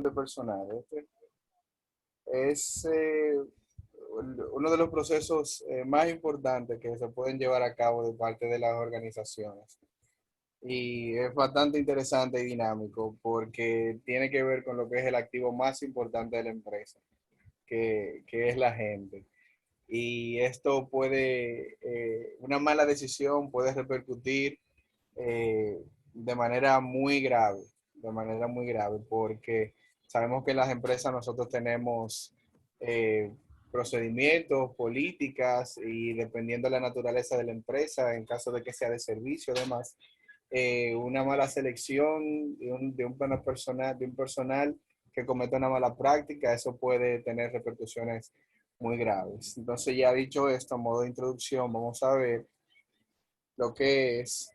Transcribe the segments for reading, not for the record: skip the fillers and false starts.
de personal. Este es uno de los procesos más importantes que se pueden llevar a cabo de parte de las organizaciones. Y es bastante interesante y dinámico porque tiene que ver con lo que es el activo más importante de la empresa, que es la gente. Y esto puede, una mala decisión puede repercutir eh, de manera muy grave, porque sabemos que en las empresas nosotros tenemos eh, procedimientos, políticas y dependiendo de la naturaleza de la empresa, en caso de que sea de servicio, además, una mala selección de un personal que cometa una mala práctica, eso puede tener repercusiones muy graves. Entonces, ya dicho esto, a modo de introducción, vamos a ver lo que es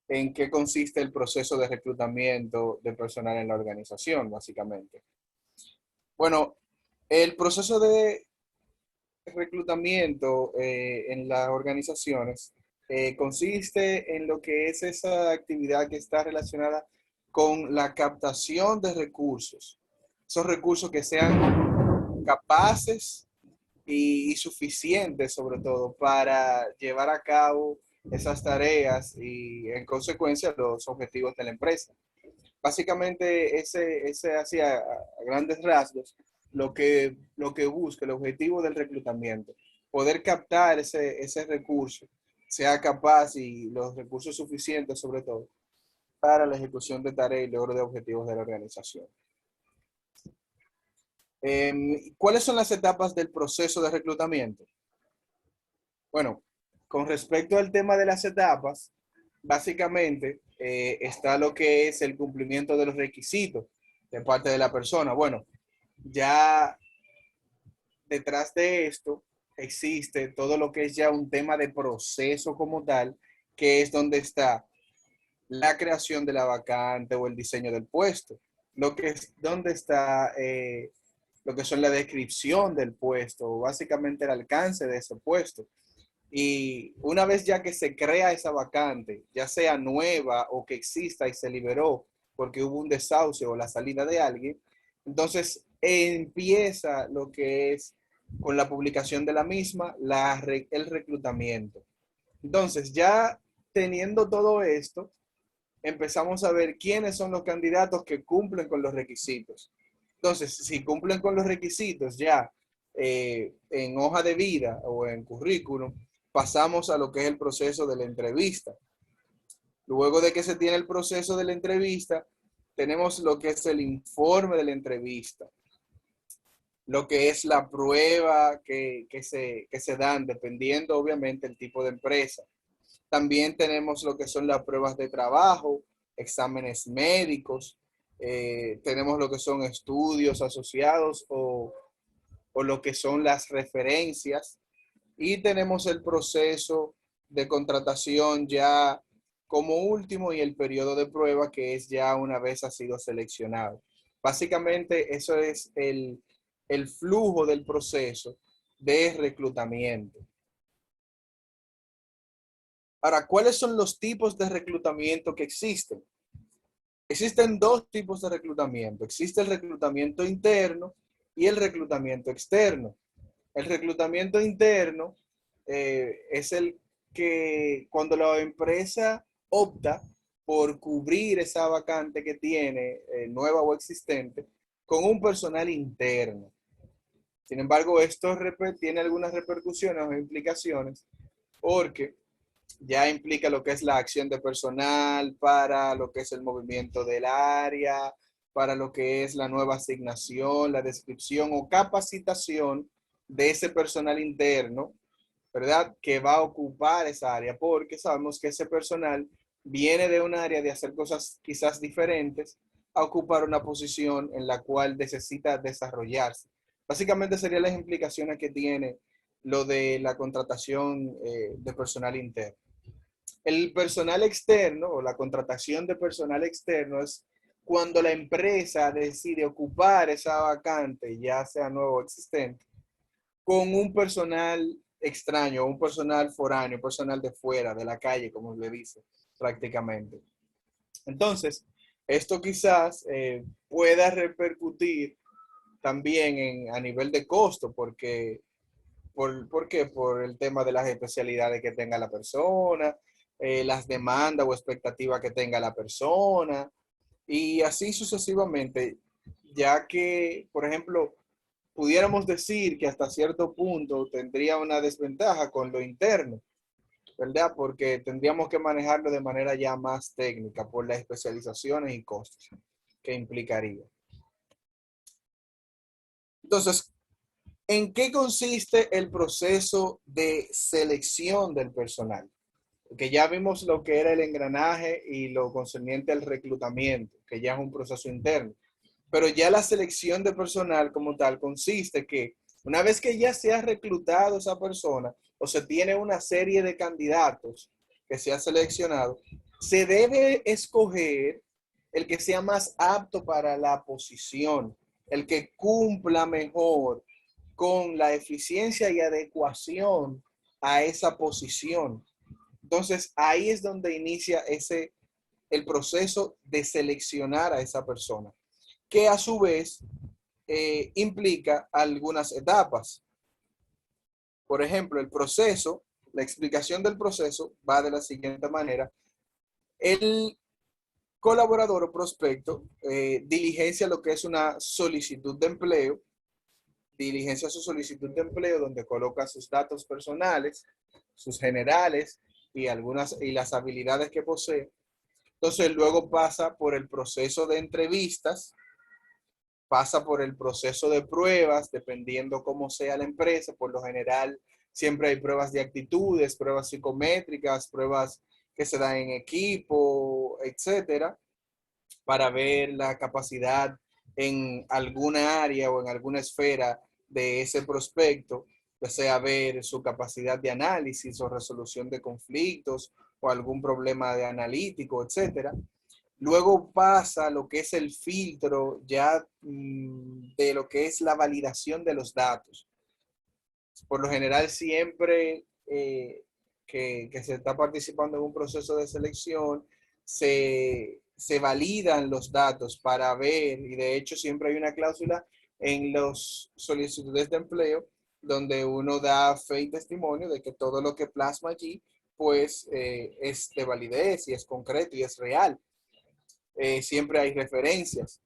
en qué consiste el proceso de reclutamiento de personal en la organización, básicamente. Bueno, el proceso de reclutamiento en las organizaciones consiste en lo que es esa actividad que está relacionada con la captación de recursos. Esos recursos que sean capaces y suficientes, sobre todo, para llevar a cabo esas tareas y, en consecuencia, los objetivos de la empresa. Básicamente, ese hacia a grandes rasgos lo que busca, el objetivo del reclutamiento, poder captar ese recurso, sea capaz y los recursos suficientes, sobre todo, para la ejecución de tareas y logro de objetivos de la organización. ¿Cuáles son las etapas del proceso de reclutamiento? Bueno, con respecto al tema de las etapas, básicamente está lo que es el cumplimiento de los requisitos de parte de la persona. Bueno, ya detrás de esto existe todo lo que es ya un tema de proceso como tal, que es donde está la creación de la vacante o el diseño del puesto, lo que es donde está lo que son la descripción del puesto, básicamente el alcance de ese puesto. Y una vez ya que se crea esa vacante, ya sea nueva o que exista y se liberó porque hubo un desahucio o la salida de alguien, entonces empieza lo que es con la publicación de la misma, el reclutamiento. Entonces, ya teniendo todo esto, empezamos a ver quiénes son los candidatos que cumplen con los requisitos. Entonces, si cumplen con los requisitos ya en hoja de vida o en currículum, pasamos a lo que es el proceso de la entrevista. Luego de que se tiene el proceso de la entrevista, tenemos lo que es el informe de la entrevista, lo que es la prueba que se dan, dependiendo obviamente el tipo de empresa. También tenemos lo que son las pruebas de trabajo, exámenes médicos, tenemos lo que son estudios asociados o lo que son las referencias y tenemos el proceso de contratación ya como último y el periodo de prueba que es ya una vez ha sido seleccionado. Básicamente eso es el flujo del proceso de reclutamiento. Ahora, ¿cuáles son los tipos de reclutamiento que existen? Existen dos tipos de reclutamiento. Existe el reclutamiento interno y el reclutamiento externo. El reclutamiento interno es el que cuando la empresa opta por cubrir esa vacante que tiene, nueva o existente, con un personal interno. Sin embargo, esto tiene algunas repercusiones o implicaciones porque ya implica lo que es la acción de personal, para lo que es el movimiento del área, para lo que es la nueva asignación, la descripción o capacitación de ese personal interno, ¿verdad? Que va a ocupar esa área, porque sabemos que ese personal viene de un área de hacer cosas quizás diferentes a ocupar una posición en la cual necesita desarrollarse. Básicamente serían las implicaciones que tiene lo de la contratación de personal interno. El personal externo o la contratación de personal externo es cuando la empresa decide ocupar esa vacante, ya sea nuevo o existente, con un personal extraño, un personal foráneo, un personal de fuera, de la calle, como le dice prácticamente. Entonces, Esto quizás pueda repercutir también a nivel de costo, porque ¿por qué? Por el tema de las especialidades que tenga la persona, las demandas o expectativas que tenga la persona, y así sucesivamente, ya que, por ejemplo, pudiéramos decir que hasta cierto punto tendría una desventaja con lo interno, ¿verdad? Porque tendríamos que manejarlo de manera ya más técnica por las especializaciones y costos que implicaría. Entonces, ¿en qué consiste el proceso de selección del personal? Porque ya vimos lo que era el engranaje y lo concerniente al reclutamiento, que ya es un proceso interno. Pero ya la selección de personal como tal consiste que una vez que ya se ha reclutado esa persona o se tiene una serie de candidatos que se ha seleccionado, se debe escoger el que sea más apto para la posición, el que cumpla mejor con la eficiencia y adecuación a esa posición. Entonces, ahí es donde inicia el proceso de seleccionar a esa persona, que a su vez implica algunas etapas. Por ejemplo, el proceso, la explicación del proceso va de la siguiente manera. El colaborador o prospecto diligencia lo que es una solicitud de empleo, diligencia su solicitud de empleo donde coloca sus datos personales, sus generales y las habilidades que posee. Entonces luego pasa por el proceso de entrevistas, pasa por el proceso de pruebas, dependiendo cómo sea la empresa. Por lo general, siempre hay pruebas de actitudes, pruebas psicométricas, pruebas que se dan en equipo, etcétera, para ver la capacidad en alguna área o en alguna esfera de ese prospecto, ya sea ver su capacidad de análisis o resolución de conflictos o algún problema de analítico, etcétera. Luego pasa lo que es el filtro ya de lo que es la validación de los datos. Por lo general, siempre que se está participando en un proceso de selección, se validan los datos para ver, y de hecho siempre hay una cláusula en las solicitudes de empleo donde uno da fe y testimonio de que todo lo que plasma allí, pues es de validez y es concreto y es real. Siempre hay referencias.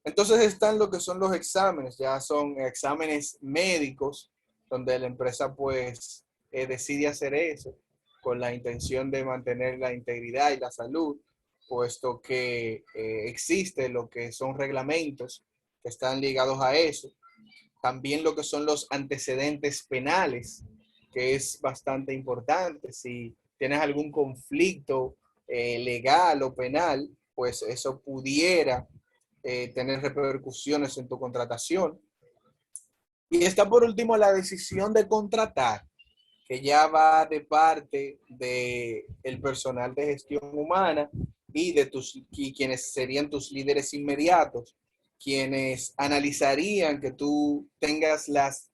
Entonces están lo que son los exámenes, ya son exámenes médicos, donde la empresa pues decide hacer eso con la intención de mantener la integridad y la salud, puesto que existe lo que son reglamentos que están ligados a eso. También lo que son los antecedentes penales, que es bastante importante. Si tienes algún conflicto legal o penal, pues eso pudiera tener repercusiones en tu contratación. Y está por último la decisión de contratar, que ya va de parte del personal de gestión humana y quienes serían tus líderes inmediatos, quienes analizarían que tú tengas las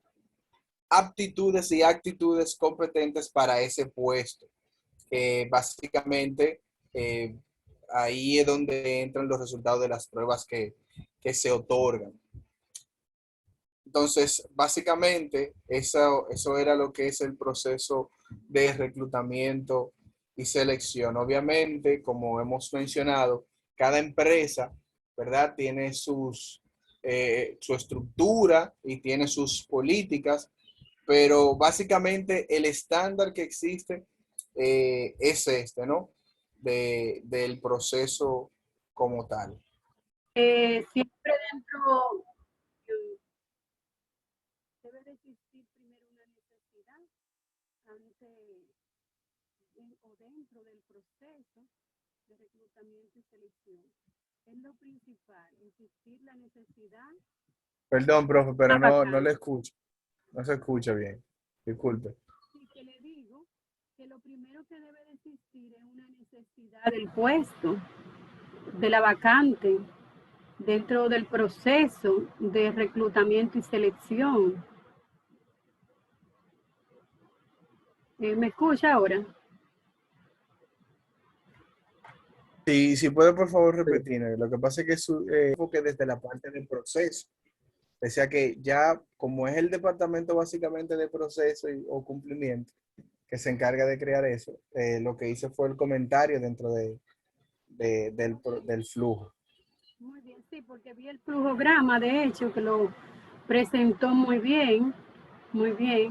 aptitudes y actitudes competentes para ese puesto. Básicamente, eh, ahí es donde entran los resultados de las pruebas que se otorgan. Entonces, básicamente, eso era lo que es el proceso de reclutamiento y selección. Obviamente, como hemos mencionado, cada empresa, ¿verdad? Tiene su estructura y tiene sus políticas, pero básicamente el estándar que existe es este, ¿no? Del proceso como tal. Siempre dentro debe de existir primero una necesidad ante o dentro del proceso de reclutamiento y selección. Es lo principal, existir la necesidad. Perdón, profe, pero no le Vacante. escucho. No se escucha bien. Disculpe. Sí, que le digo que lo primero que debe de existir es una necesidad del puesto, de la vacante, dentro del proceso de reclutamiento y selección. ¿Me escucha ahora? Sí, si puede por favor repetir. Lo que pasa es que su enfoque desde la parte del proceso. Decía que ya como es el departamento básicamente de proceso o cumplimiento que se encarga de crear eso, lo que hice fue el comentario dentro del flujo. Muy bien, sí, porque vi el flujograma, de hecho, que lo presentó muy bien, muy bien.